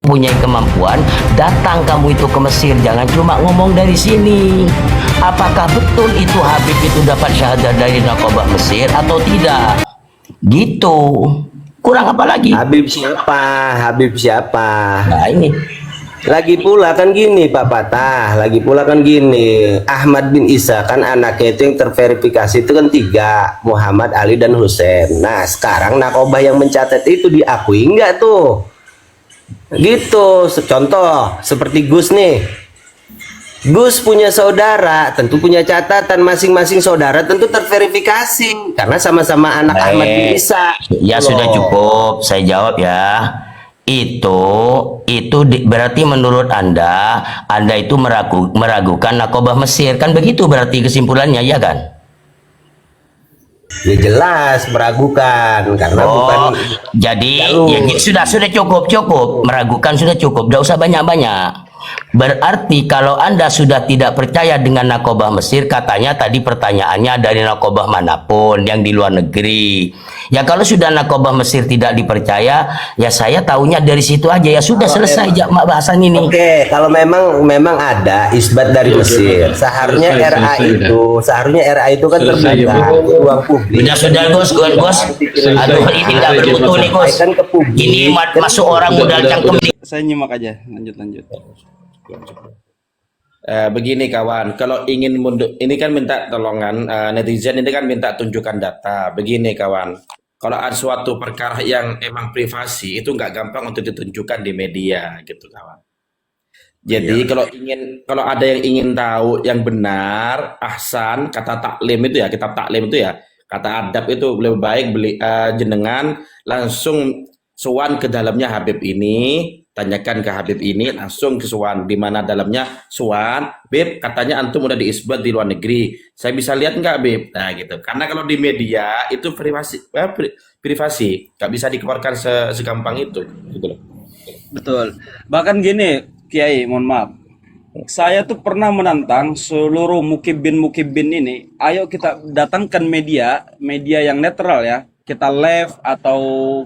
punya kemampuan, datang kamu itu ke Mesir, jangan cuma ngomong dari sini. Apakah betul itu Habib itu dapat syahadat dari Naqabah Mesir atau tidak? Gitu. Kurang apa lagi? Habib siapa? Habib siapa? Nah ini. Lagi pula kan gini Pak Patah, lagi pula kan gini, Ahmad bin Isa kan anaknya itu yang terverifikasi itu kan 3, Muhammad, Ali, dan Husain. Nah sekarang Naqabah yang mencatat itu diakui enggak tuh? Gitu, contoh seperti Gus nih. Gus punya saudara, tentu punya catatan, masing-masing saudara tentu terverifikasi karena sama-sama anak Ahmad bin Isa. Ya sudah cukup, saya jawab ya. Berarti menurut Anda itu meragukan Naqabah Mesir, kan begitu berarti kesimpulannya, ya kan? Ya jelas meragukan karena bukan. Jadi ya, sudah cukup meragukan, sudah cukup, tidak usah banyak-banyak. Berarti kalau Anda sudah tidak percaya dengan Naqabah Mesir, katanya tadi pertanyaannya dari Naqabah manapun yang di luar negeri. Ya kalau sudah Naqabah Mesir tidak dipercaya, ya saya tahunya dari situ aja, ya sudah selesai bahasan ini. Oke, kalau memang ada isbat dari Mesir, seharusnya RA itu kan terbuka ruang publik. Sudah Gus. Aduh ini nggak bermutu nih Gus. Ini masuk orang modal cangkem nih. Saya nyimak aja, lanjut. Begini kawan, kalau ingin mundur, ini kan minta tolongan netizen ini kan minta tunjukkan data. Begini kawan, kalau ada suatu perkara yang emang privasi itu nggak gampang untuk ditunjukkan di media gitu kawan. Jadi kalau ada yang ingin tahu yang benar, ahsan, kata taklim itu ya, kitab taklim itu ya, kata adab itu lebih baik jenengan langsung sowan ke dalamnya Habib ini, tanyakan ke Habib ini, langsung ke sowan di mana dalamnya sowan, Bib, katanya antum udah diisbat di luar negeri. Saya bisa lihat nggak, Bib? Nah, gitu. Karena kalau di media itu privasi, nggak bisa dikeluarkan segampang itu, gitu loh. Betul. Bahkan gini, Kiai, mohon maaf. Saya tuh pernah menantang seluruh mukibin ini, ayo kita datangkan media yang netral ya. Kita live atau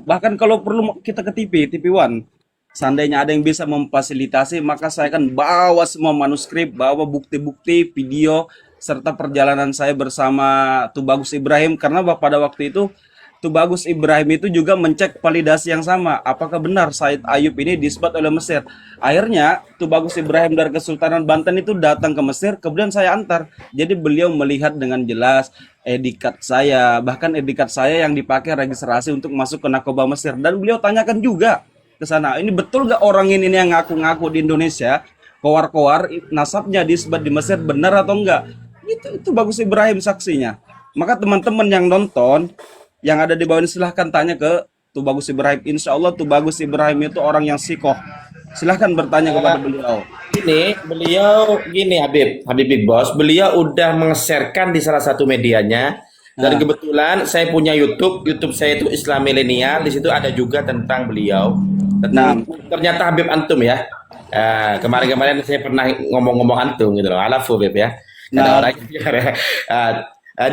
bahkan kalau perlu kita ke TV One. Seandainya ada yang bisa memfasilitasi, maka saya akan bawa semua manuskrip, bawa bukti-bukti, video, serta perjalanan saya bersama Tubagus Ibrahim. Karena pada waktu itu, Tubagus Ibrahim itu juga mencek validasi yang sama. Apakah benar Said Ayub ini disebut oleh Mesir? Akhirnya, Tubagus Ibrahim dari Kesultanan Banten itu datang ke Mesir, kemudian saya antar. Jadi beliau melihat dengan jelas edikat saya, bahkan edikat saya yang dipakai registrasi untuk masuk ke Naqabah Mesir. Dan beliau tanyakan juga ke sana, ini betul gak orang ini yang ngaku-ngaku di Indonesia, kowar-kowar nasabnya disebut di Mesir, benar atau enggak? Itu Bagus Ibrahim saksinya. Maka teman-teman yang nonton, yang ada di bawah ini silahkan tanya ke Tubagus Ibrahim. Insya Allah Tubagus Ibrahim itu orang yang sikoh. Silahkan bertanya kepada beliau. Beliau gini Habib Big Boss, beliau udah meng-sharekan di salah satu medianya. Dan kebetulan saya punya YouTube saya itu Islam Milenial, di situ ada juga tentang beliau. Ternyata Habib antum ya. Kemarin saya pernah ngomong-ngomong antum gitu loh, alafu Habib ya. Ada orang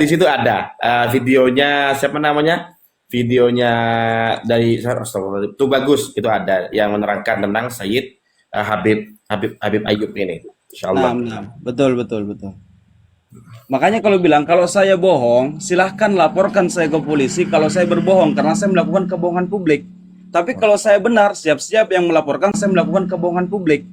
di situ ada videonya, siapa namanya? Videonya dari Tubagus itu ada yang menerangkan tentang Sayyid Habib Ayub ini. Insyaallah. Betul. Makanya kalau bilang kalau saya bohong, silahkan laporkan saya ke polisi kalau saya berbohong karena saya melakukan kebohongan publik. Tapi kalau saya benar, siap-siap yang melaporkan saya melakukan kebohongan publik.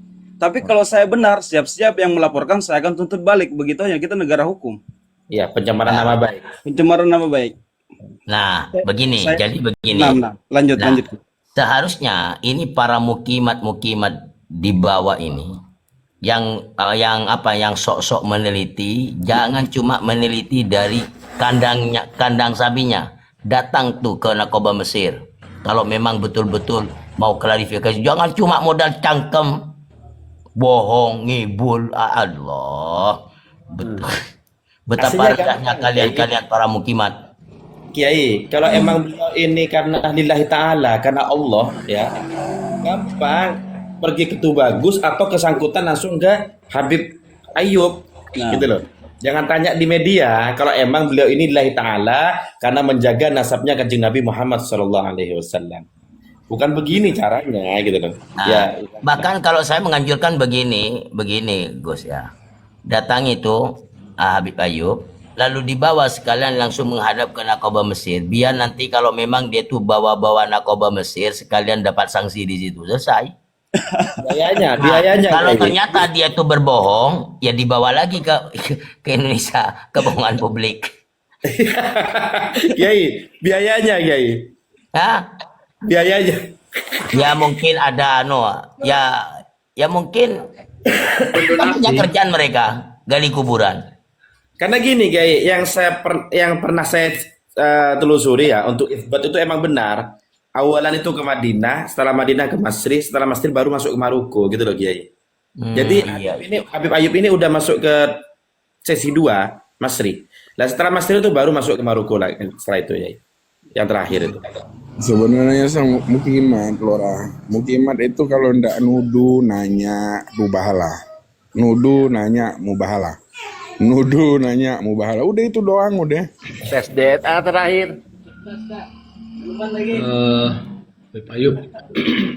Tapi kalau saya benar, siap-siap yang melaporkan saya akan tuntut balik. Begitu aja, kita negara hukum. Iya, pencemaran nama baik. Pencemaran nama baik. Nah, begini. Lanjut. Seharusnya ini para mukimat di bawah ini yang sok-sok meneliti, jangan cuma meneliti dari kandang sapinya. Datang tuh ke Naqabah Mesir. Kalau memang betul-betul mau klarifikasi, jangan cuma modal cangkem, bohong, ngibul, Allah. Betul. Betapa rendahnya kalian para mukimat. Kiai, kalau emang beliau ini karena lillahi ta'ala, karena Allah ya, gampang pergi ke Tubagus atau kesangkutan langsung ke Habib Ayub gitu loh. Jangan tanya di media kalau emang beliau ini lillahi ta'ala karena menjaga nasabnya kanjeng Nabi Muhammad SAW. Bukan begini caranya gitu loh. Nah, Ya, bahkan kalau saya menganjurkan begini Gus ya. Datang itu Habib Ayub, lalu dibawa sekalian langsung menghadap ke Narkoba Mesir. Biar nanti kalau memang dia tuh bawa-bawa Narkoba Mesir, sekalian dapat sanksi di situ. Selesai. biayanya, Nah, biayanya kalau Kiai. ternyata dia tuh berbohong, ya dibawa lagi ke Indonesia, kebohongan publik. Kiai, biayanya Kiai. Ya, Biayanya. ya mungkin ada ya mungkin kan punya kerjaan mereka gali kuburan. Karena gini Kiai, yang pernah saya telusuri ya untuk isbat itu emang benar. Awalan itu ke Madinah, setelah Madinah ke Masri, setelah Masri baru masuk ke Maroko gitu loh Kiai. Jadi Iya. Habib Ayub ini udah masuk ke sesi 2 Masri. Nah setelah Masri itu baru masuk ke Maroko lagi setelah itu ya. Yang terakhir itu. Sebenarnya sang mukimat, Lora. Mukimat itu kalau ndak nuduh nanya mubahalah. Nuduh nanya mubahalah. Nuduh nanya mubahalah. Udah itu doang udah. Tes DNA terakhir. Bapak Ayub,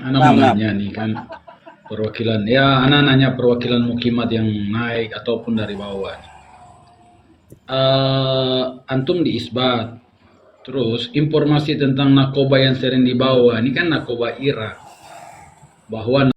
Ana mau nanya nih kan perwakilan, ya Ana nanya perwakilan mukimat yang naik ataupun dari bawah. Antum diisbat, terus informasi tentang narkoba yang sering dibawa, ini kan narkoba Irak, bahwa